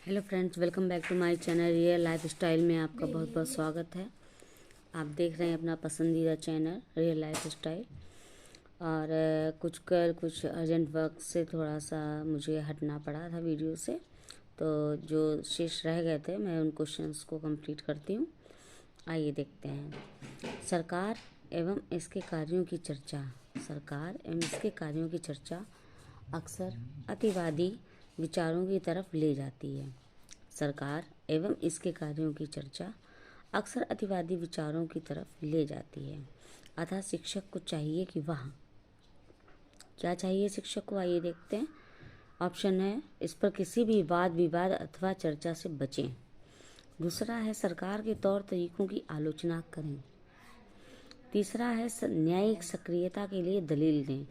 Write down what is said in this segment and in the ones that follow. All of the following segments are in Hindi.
Hello friends, welcome back to my channel real life style में आपका बहुत बहुत स्वागत है। आप देख रहे हैं अपना पसंदीदा चैनल रियल लाइफ स्टाइल। और कुछ अर्जेंट वर्क से थोड़ा सा मुझे हटना पड़ा था वीडियो से, तो जो शेष रह गए थे मैं उन क्वेश्चंस को कंप्लीट करती हूँ। आइए देखते हैं। सरकार एवं इसके कार्यों की चर्चा। सरकार एवं इसके कार्यों की चर्चा अक्सर अतिवादी विचारों की तरफ ले जाती है। सरकार एवं इसके कार्यों की चर्चा अक्सर अतिवादी विचारों की तरफ ले जाती है। अतः शिक्षक को चाहिए कि वह क्या चाहिए शिक्षक को, आइए देखते हैं। ऑप्शन है, इस पर किसी भी वाद विवाद अथवा चर्चा से बचें। दूसरा है, सरकार के तौर तरीकों की आलोचना करें। तीसरा है, न्यायिक सक्रियता के लिए दलील दें।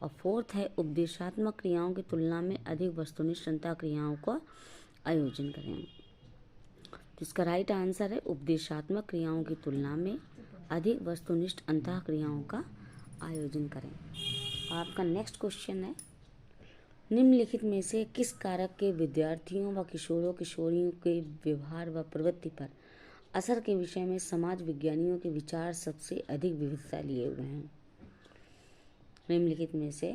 और फोर्थ है, उपदेशात्मक क्रियाओं की तुलना में अधिक वस्तुनिष्ठ अंतः क्रियाओं का आयोजन करें। तो इसका राइट आंसर है, उपदेशात्मक क्रियाओं की तुलना में अधिक वस्तुनिष्ठ अंतः क्रियाओं का आयोजन करें। और आपका नेक्स्ट क्वेश्चन है, निम्नलिखित में से किस कारक के विद्यार्थियों व किशोरों किशोरियों के व्यवहार व प्रवृत्ति पर असर के विषय में समाज विज्ञानियों के विचार सबसे अधिक विविधता लिए हुए हैं। निम्नलिखित में से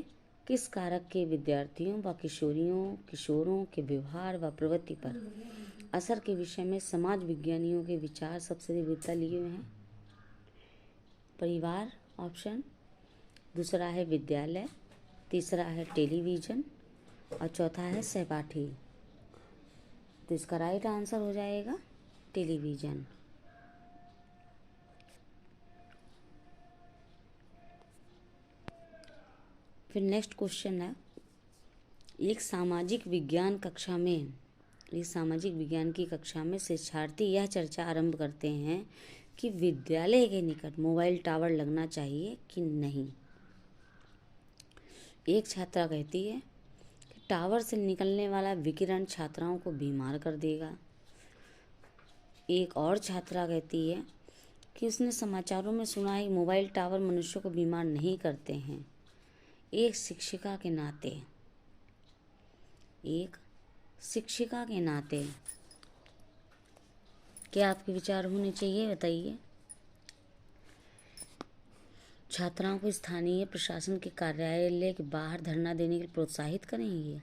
किस कारक के विद्यार्थियों व किशोरों के व्यवहार व प्रवृत्ति पर असर के विषय में समाज विज्ञानियों के विचार सबसे विविधता लिए हुए हैं। परिवार ऑप्शन, दूसरा है विद्यालय, तीसरा है टेलीविज़न और चौथा है सहपाठी। तो इसका राइट आंसर हो जाएगा टेलीविज़न। फिर नेक्स्ट क्वेश्चन है, एक सामाजिक विज्ञान की कक्षा में शिक्षार्थी यह चर्चा आरंभ करते हैं कि विद्यालय के निकट मोबाइल टावर लगना चाहिए कि नहीं। एक छात्रा कहती है कि टावर से निकलने वाला विकिरण छात्राओं को बीमार कर देगा। एक और छात्रा कहती है कि उसने समाचारों में सुना है कि मोबाइल टावर मनुष्यों को बीमार नहीं करते हैं। एक शिक्षिका के नाते क्या आपके विचार होने चाहिए, बताइए। छात्राओं को स्थानीय प्रशासन के कार्यालय के बाहर धरना देने के लिए प्रोत्साहित करेंगे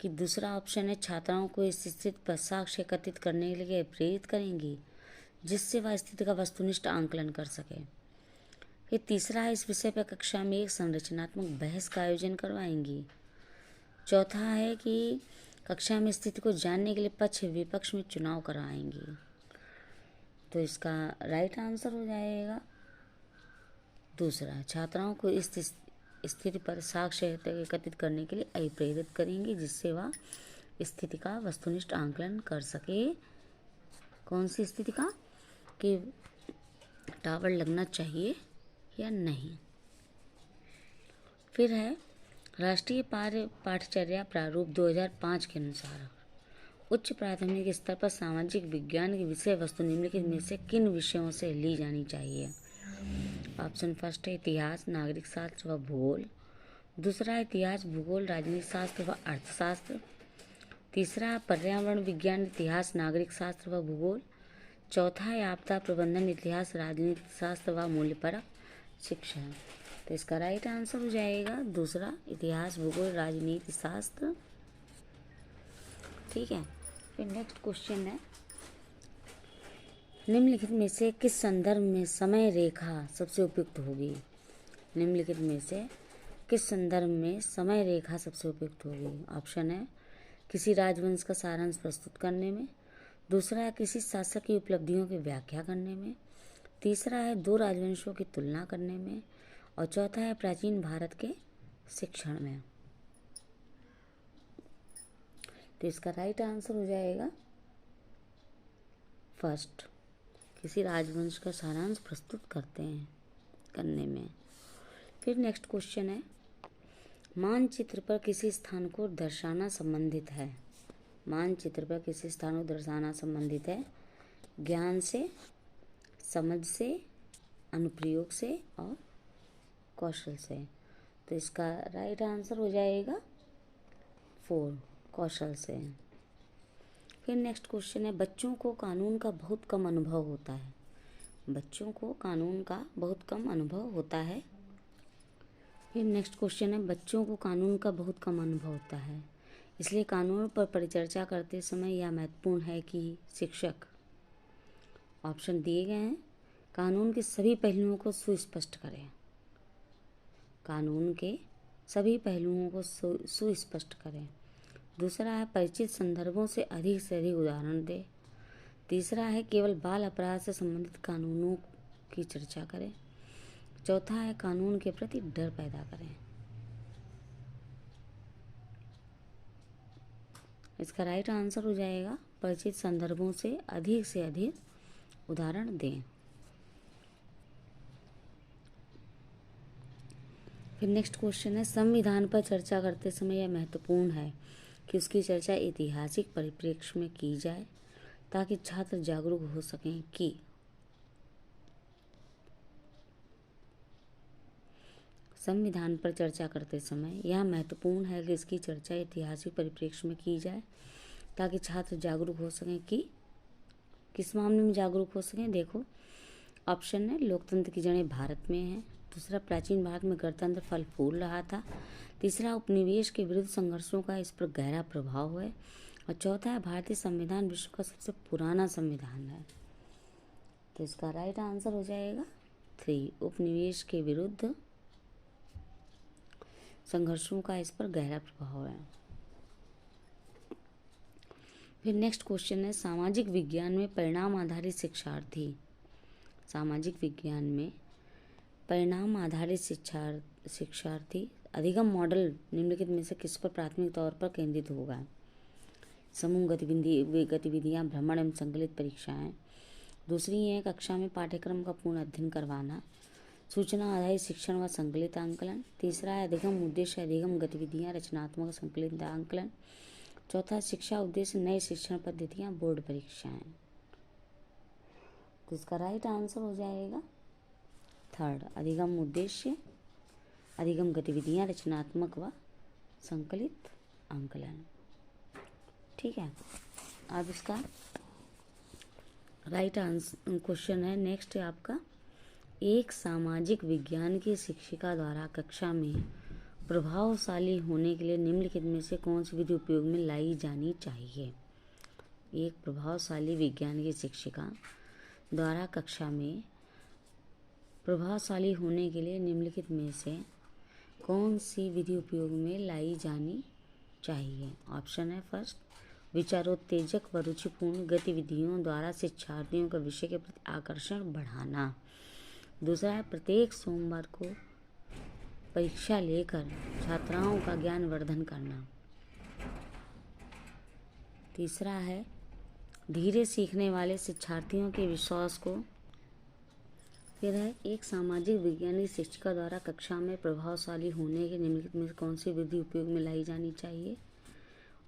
कि दूसरा ऑप्शन है, छात्राओं को इस स्थिति पर साक्ष्य एकत्रित करने के लिए प्रेरित करेंगी जिससे वह स्थिति का वस्तुनिष्ठ आंकलन कर सके। फिर तीसरा है, इस विषय पर कक्षा में एक संरचनात्मक बहस का आयोजन करवाएंगी। चौथा है कि कक्षा में स्थिति को जानने के लिए पक्ष विपक्ष में चुनाव कराएंगी। तो इसका राइट आंसर हो जाएगा दूसरा, छात्राओं को इस स्थिति पर साक्ष्य एकत्रित करने के लिए प्रेरित करेंगी जिससे वह स्थिति का वस्तुनिष्ठ आंकलन कर सके। कौन सी स्थिति का, कि टावर लगना चाहिए या नहीं। फिर है, राष्ट्रीय पाठ्यचर्या प्रारूप 2005 के अनुसार उच्च प्राथमिक स्तर पर सामाजिक विज्ञान की विषय वस्तु निम्नलिखित में से किन विषयों से ली जानी चाहिए। ऑप्शन फर्स्ट है, इतिहास, नागरिक शास्त्र व भूगोल। दूसरा है, इतिहास, भूगोल, राजनीतिक शास्त्र व अर्थशास्त्र। तीसरा है, पर्यावरण विज्ञान, इतिहास, नागरिक शास्त्र व भूगोल। चौथा है, आपदा प्रबंधन, इतिहास, राजनीतिक शास्त्र व मूल्यपरक शिक्षा। तो इसका राइट आंसर हो जाएगा दूसरा, इतिहास, भूगोल, राजनीति शास्त्र। ठीक है। फिर नेक्स्ट क्वेश्चन है, निम्नलिखित में से किस संदर्भ में समय रेखा सबसे उपयुक्त होगी। निम्नलिखित में से किस संदर्भ में समय रेखा सबसे उपयुक्त होगी। ऑप्शन है, किसी राजवंश का सारांश प्रस्तुत करने में। दूसरा है, किसी शासक की उपलब्धियों की व्याख्या करने में। तीसरा है, दो राजवंशों की तुलना करने में। और चौथा है, प्राचीन भारत के शिक्षण में। तो इसका राइट आंसर हो जाएगा फर्स्ट, किसी राजवंश का सारांश प्रस्तुत करने में। फिर नेक्स्ट क्वेश्चन है, मानचित्र पर किसी स्थान को दर्शाना संबंधित है। मानचित्र पर किसी स्थान को दर्शाना संबंधित है ज्ञान से, समझ से, अनुप्रयोग से और कौशल से। तो इसका राइट आंसर हो जाएगा 4, कौशल से। फिर नेक्स्ट क्वेश्चन है बच्चों को कानून का बहुत कम अनुभव होता है। बच्चों को कानून का बहुत कम अनुभव होता है। फिर नेक्स्ट क्वेश्चन है बच्चों को कानून का बहुत कम अनुभव होता है, इसलिए कानून पर परिचर्चा करते समय यह महत्वपूर्ण है कि शिक्षक, ऑप्शन दिए गए हैं, कानून के सभी पहलुओं को सुस्पष्ट करें। कानून के सभी पहलुओं को सुस्पष्ट करें। दूसरा है परिचित संदर्भों से अधिक उदाहरण दें। तीसरा है केवल बाल अपराध से संबंधित कानूनों की चर्चा करें। चौथा है कानून के प्रति डर पैदा करें। इसका राइट आंसर हो जाएगा परिचित संदर्भों से अधिक उदाहरण दें। फिर नेक्स्ट क्वेश्चन है संविधान पर चर्चा करते समय यह महत्वपूर्ण है कि उसकी चर्चा ऐतिहासिक परिप्रेक्ष्य में की जाए ताकि छात्र जागरूक हो सकें कि संविधान पर चर्चा करते समय यह महत्वपूर्ण है कि इसकी चर्चा ऐतिहासिक परिप्रेक्ष्य में की जाए ताकि छात्र जागरूक हो सकें कि किस मामले में जागरूक हो सकें। देखो ऑप्शन है लोकतंत्र की जड़ें भारत में हैं। दूसरा प्राचीन भारत में गणतंत्र फल फूल रहा था। तीसरा उपनिवेश के विरुद्ध संघर्षों का इस पर गहरा प्रभाव है। और चौथा है भारतीय संविधान विश्व का सबसे पुराना संविधान है। तो इसका राइट आंसर हो जाएगा 3, उपनिवेश के विरुद्ध संघर्षों का इस पर गहरा प्रभाव है। फिर नेक्स्ट क्वेश्चन है सामाजिक विज्ञान में परिणाम आधारित शिक्षार्थी। सामाजिक विज्ञान में परिणाम आधारित शिक्षार्थी अधिगम मॉडल निम्नलिखित में से किस पर प्राथमिक तौर पर केंद्रित होगा। समूह गतिविधियाँ, भ्रमण एवं संकलित परीक्षाएं। दूसरी है कक्षा में पाठ्यक्रम का पूर्ण अध्ययन करवाना। सूचना आधारित शिक्षण व संकलित आंकलन। तीसरा है अधिगम उद्देश्य अधिगम गतिविधियाँ, रचनात्मक संकलित आंकलन। चौथा शिक्षा उद्देश्य नई शिक्षण पद्धतियाँ, बोर्ड परीक्षाएं। तो इसका राइट आंसर हो जाएगा 3, अधिगम उद्देश्य अधिगम गतिविधियाँ, रचनात्मक व संकलित आंकलन। ठीक है, अब इसका राइट आंसर क्वेश्चन है नेक्स्ट है आपका एक सामाजिक विज्ञान की शिक्षिका द्वारा कक्षा में प्रभावशाली होने के लिए निम्नलिखित में से कौन सी विधि उपयोग में लाई जानी चाहिए। एक प्रभावशाली विज्ञान की शिक्षिका द्वारा कक्षा में प्रभावशाली होने के लिए निम्नलिखित में से कौन सी विधि उपयोग में लाई जानी चाहिए। ऑप्शन है फर्स्ट विचारोत्तेजक व रुचिपूर्ण गतिविधियों द्वारा शिक्षार्थियों का विषय के प्रति आकर्षण बढ़ाना। दूसरा है प्रत्येक सोमवार को परीक्षा लेकर छात्राओं का ज्ञान वर्धन करना। तीसरा है धीरे सीखने वाले शिक्षार्थियों के विश्वास को। फिर है एक सामाजिक विज्ञानी शिक्षिका द्वारा कक्षा में प्रभावशाली होने के निम्नलिखित में कौन सी विधि उपयोग में लाई जानी चाहिए।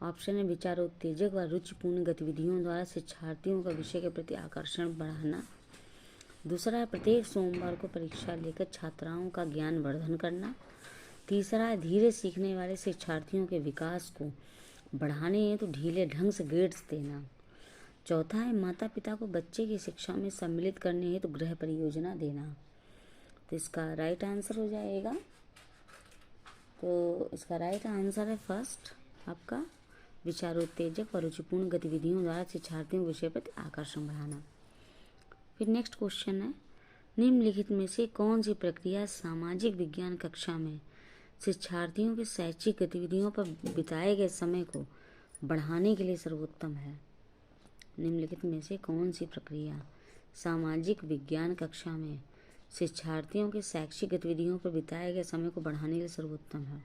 ऑप्शन है विचारोत्तेजक व रुचिपूर्ण गतिविधियों द्वारा शिक्षार्थियों का विषय के प्रति आकर्षण बढ़ाना। दूसरा है प्रत्येक सोमवार को परीक्षा लेकर छात्राओं का ज्ञान वर्धन करना। तीसरा है धीरे सीखने वाले शिक्षार्थियों के विकास को बढ़ाने हेतु ढीले ढंग से ग्रेड्स देना। चौथा है माता पिता को बच्चे की शिक्षा में सम्मिलित करने हेतु गृह परियोजना देना। तो इसका राइट आंसर हो जाएगा, तो इसका राइट आंसर है फर्स्ट आपका विचारोत्तेजक व रुचिपूर्ण गतिविधियों द्वारा शिक्षार्थियों के विषय पर आकर्षण बढ़ाना। फिर नेक्स्ट क्वेश्चन है निम्नलिखित में से कौन सी प्रक्रिया सामाजिक विज्ञान कक्षा में शिक्षार्थियों के शैक्षिक गतिविधियों पर बिताए गए समय को बढ़ाने के लिए सर्वोत्तम है। निम्नलिखित में से कौन सी प्रक्रिया सामाजिक विज्ञान कक्षा में शिक्षार्थियों के शैक्षिक गतिविधियों पर बिताए गए समय को बढ़ाने के लिए सर्वोत्तम है।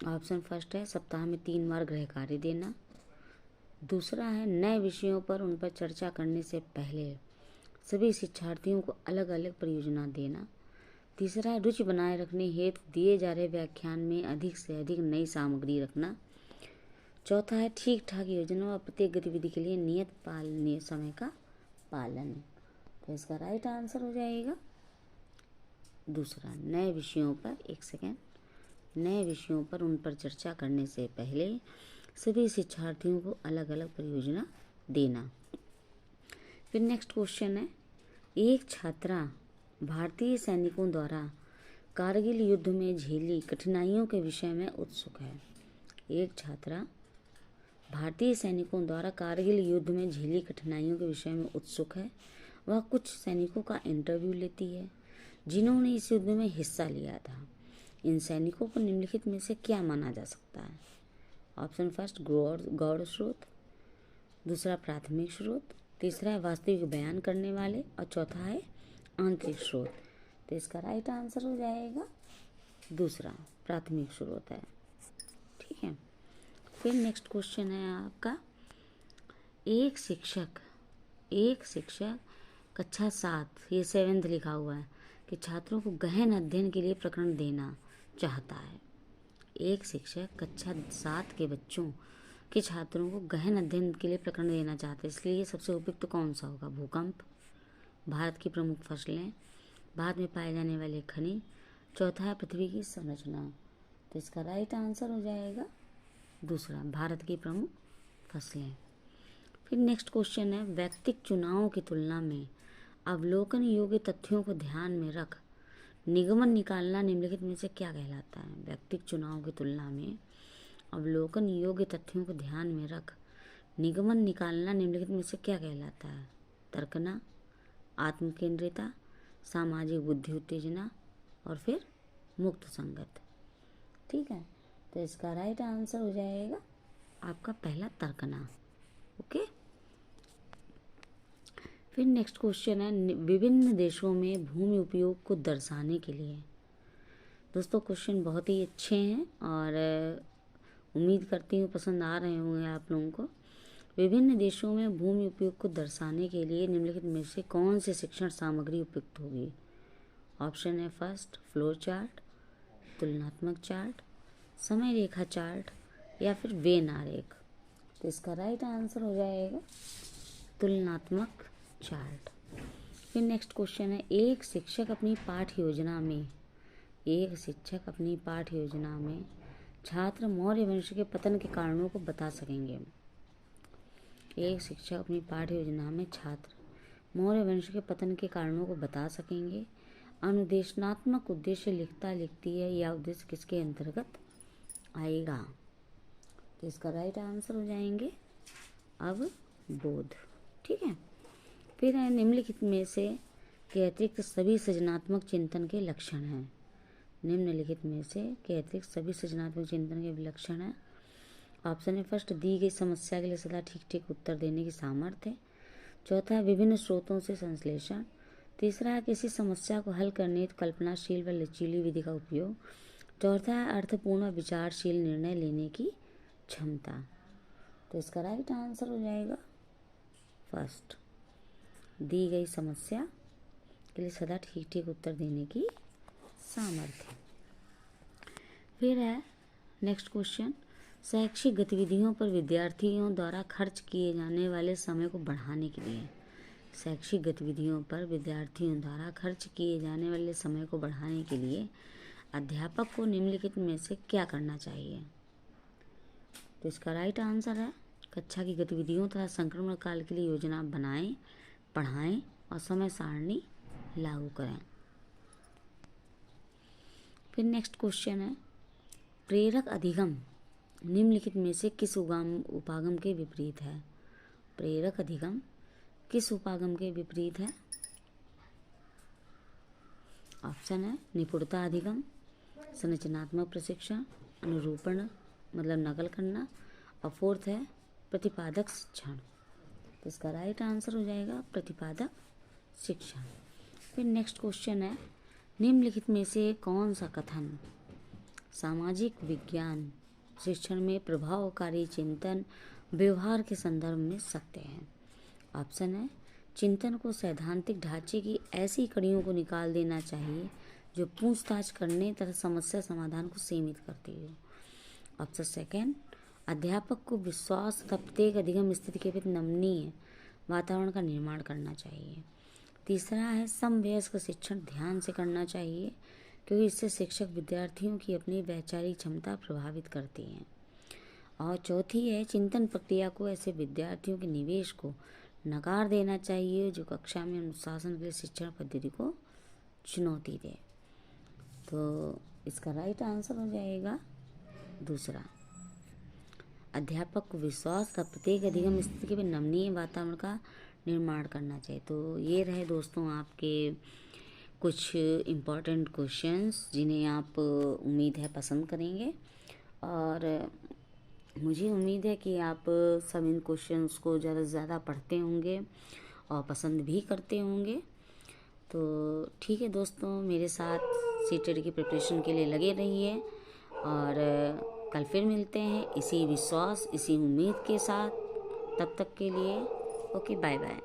ऑप्शन फर्स्ट है सप्ताह में 3 बार गृह कार्य देना। दूसरा है नए विषयों पर उन पर चर्चा करने से पहले सभी शिक्षार्थियों को अलग अलग परियोजना देना। तीसरा है रुचि बनाए रखने हेतु दिए जा रहे व्याख्यान में अधिक से अधिक नई सामग्री रखना। चौथा है ठीक ठाक योजना और प्रत्येक गतिविधि के लिए नियत समय का पालन। तो इसका राइट आंसर हो जाएगा दूसरा नए विषयों पर नए विषयों पर उन पर चर्चा करने से पहले सभी शिक्षार्थियों को अलग अलग परियोजना देना। फिर नेक्स्ट क्वेश्चन है, एक छात्रा भारतीय सैनिकों द्वारा कारगिल युद्ध में झेली कठिनाइयों के विषय में उत्सुक है। एक छात्रा भारतीय सैनिकों द्वारा कारगिल युद्ध में झेली कठिनाइयों के विषय में उत्सुक है। वह कुछ सैनिकों का इंटरव्यू लेती है जिन्होंने इस युद्ध में हिस्सा लिया था। इन सैनिकों को निम्नलिखित में से क्या माना जा सकता है? ऑप्शन फर्स्ट गौड़ स्रोत, दूसरा प्राथमिक स्रोत, तीसरा है वास्तविक बयान करने वाले और चौथा है आंतरिक स्रोत। तो इसका राइट आंसर हो जाएगा दूसरा, प्राथमिक स्रोत है। ठीक है। फिर नेक्स्ट क्वेश्चन है आपका, एक शिक्षक कक्षा 7, ये 7th लिखा हुआ है, कि छात्रों को गहन अध्ययन के लिए प्रकरण देना चाहता है। एक शिक्षक कक्षा 7 के बच्चों के छात्रों को गहन अध्ययन के लिए प्रकरण देना चाहते हैं, इसलिए सबसे उपयुक्त कौन सा होगा? भूकंप, भारत की प्रमुख फसलें, भारत में पाए जाने वाले खनिज, चौथा है पृथ्वी की संरचना। तो इसका राइट आंसर हो जाएगा दूसरा, भारत की प्रमुख फसलें। फिर नेक्स्ट क्वेश्चन है, व्यक्तिगत चुनावों की तुलना में अवलोकन योग्य तथ्यों को ध्यान में रख निगमन निकालना निम्नलिखित में से क्या कहलाता है? व्यक्तिगत चुनावों की तुलना में अवलोकन योग्य तथ्यों को ध्यान में रख निगमन निकालना निम्नलिखित में से क्या कहलाता है? तर्कना, आत्मकेंद्रिता, सामाजिक बुद्धि उत्तेजना और फिर मुक्त संगत। ठीक है, तो इसका राइट आंसर हो जाएगा आपका पहला, तर्कना। ओके। फिर नेक्स्ट क्वेश्चन है, विभिन्न देशों में भूमि उपयोग को दर्शाने के लिए। दोस्तों क्वेश्चन बहुत ही अच्छे हैं और उम्मीद करती हूँ पसंद आ रहे होंगे आप लोगों को। विभिन्न देशों में भूमि उपयोग को दर्शाने के लिए निम्नलिखित में से कौन सी शिक्षण सामग्री उपयुक्त होगी? ऑप्शन है फर्स्ट फ्लो चार्ट, तुलनात्मक चार्ट, समय रेखा चार्ट या फिर वेन आरेख। तो इसका राइट आंसर हो जाएगा तुलनात्मक चार्ट। फिर नेक्स्ट क्वेश्चन है, एक शिक्षक अपनी पाठ्य योजना में छात्र मौर्य वंश के पतन के कारणों को बता सकेंगे। एक शिक्षक अपनी पाठ्य योजना में छात्र मौर्य वंश के पतन के कारणों को बता सकेंगे। अनुदेशनात्मक उद्देश्य लिखती है, या उद्देश्य किसके अंतर्गत आएगा? तो इसका राइट आंसर हो जाएंगे अब बोध। ठीक है। फिर है, निम्नलिखित में से के अतिरिक्त सभी सृजनात्मक चिंतन के लक्षण हैं। निम्नलिखित में से के अतिरिक्त सभी सृजनात्मक चिंतन के लक्षण हैं। ऑप्शन है फर्स्ट, दी गई समस्या के लिए सदा ठीक उत्तर देने की सामर्थ्य। चौथा है विभिन्न स्रोतों से संश्लेषण। तीसरा है किसी समस्या को हल करने हेतु कल्पनाशील व लचीली विधि का उपयोग। चौथा है अर्थपूर्ण विचारशील निर्णय लेने की क्षमता। तो इसका राइट आंसर हो जाएगा फर्स्ट, दी गई समस्या के लिए सदा ठीक उत्तर देने की सामर्थ्य। फिर है नेक्स्ट क्वेश्चन, शैक्षिक गतिविधियों पर विद्यार्थियों द्वारा खर्च किए जाने वाले समय को बढ़ाने के लिए, शैक्षिक गतिविधियों पर विद्यार्थियों द्वारा खर्च किए जाने वाले समय को बढ़ाने के लिए अध्यापक को निम्नलिखित में से क्या करना चाहिए? तो इसका राइट आंसर है कक्षा की गतिविधियों तथा संक्रमण काल के लिए योजना बनाएं, पढ़ाएं और समय सारणी लागू करें। फिर नेक्स्ट क्वेश्चन है, प्रेरक अधिगम निम्नलिखित में से किस उपागम के विपरीत है? प्रेरक अधिगम किस उपागम के विपरीत है? ऑप्शन है निपुणता अधिगम, संरचनात्मक प्रशिक्षण, अनुरूपण मतलब नकल करना और फोर्थ है प्रतिपादक शिक्षण। तो इसका राइट आंसर हो जाएगा प्रतिपादक शिक्षण। फिर नेक्स्ट क्वेश्चन है, निम्नलिखित में से कौन सा कथन सामाजिक विज्ञान शिक्षण में प्रभावकारी चिंतन व्यवहार के संदर्भ में सत्य है? ऑप्शन है चिंतन को सैद्धांतिक ढांचे की ऐसी कड़ियों को निकाल देना चाहिए जो पूछताछ करने तथा समस्या समाधान को सीमित करती हो। ऑप्शन सेकेंड, अध्यापक को विश्वास तथा प्रत्येक अधिगम स्थिति के प्रति नमनीय वातावरण का निर्माण करना चाहिए। तीसरा है समवयस्क शिक्षण ध्यान से करना चाहिए क्योंकि इससे शिक्षक विद्यार्थियों की अपनी वैचारिक क्षमता प्रभावित करती है। और चौथी है, चिंतन प्रक्रिया को ऐसे विद्यार्थियों के निवेश को नकार देना चाहिए जो कक्षा में अनुशासन के लिए शिक्षण पद्धति को चुनौती दे। तो इसका राइट आंसर हो जाएगा दूसरा। अध्यापक को विश्वास तथा प्रत्येक अधिगम स्थिति के नमनीय वातावरण का निर्माण करना चाहिए। तो ये रहे दोस्तों आपके कुछ इम्पॉर्टेंट क्वेश्चंस जिन्हें आप उम्मीद है पसंद करेंगे, और मुझे उम्मीद है कि आप सब इन क्वेश्चंस को ज़्यादा से ज़्यादा पढ़ते होंगे और पसंद भी करते होंगे। तो ठीक है दोस्तों, मेरे साथ सीटेट की प्रिपरेशन के लिए लगे रहिए, और कल फिर मिलते हैं इसी विश्वास, इसी उम्मीद के साथ। तब तक के लिए ओके, बाय बाय।